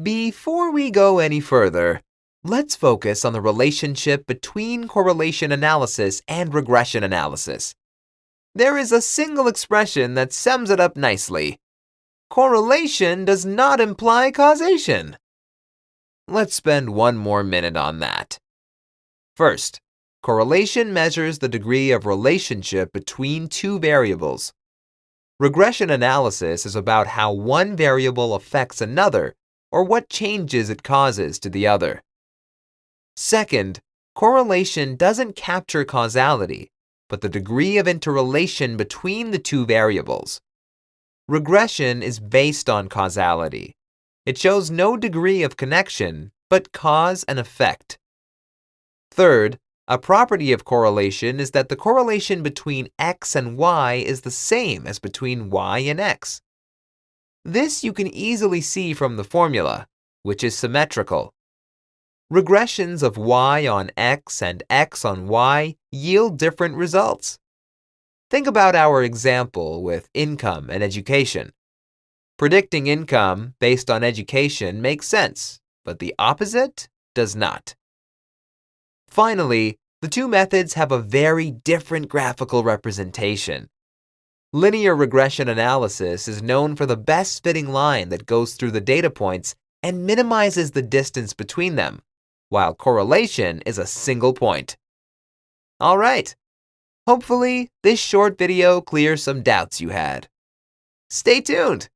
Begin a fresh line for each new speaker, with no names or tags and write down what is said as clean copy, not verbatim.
Before we go any further, let's focus on the relationship between correlation analysis and regression analysis. There is a single expression that sums it up nicely. Correlation does not imply causation. Let's spend one more minute on that. First, correlation measures the degree of relationship between two variables. Regression analysis is about how one variable affects another or what changes it causes to the other. Second, correlation doesn't capture causality, but the degree of interrelation between the two variables. Regression is based on causality. It shows no degree of connection, but cause and effect. Third, a property of correlation is that the correlation between x and y is the same as between y and x. This you can easily see from the formula, which is symmetrical. Regressions of y on x and x on y yield different results. Think about our example with income and education. Predicting income based on education makes sense, but the opposite does not. Finally, the two methods have a very different graphical representation. Linear regression analysis is known for the best fitting line that goes through the data points and minimizes the distance between them, while correlation is a single point. All right. Hopefully, this short video clears some doubts you had. Stay tuned.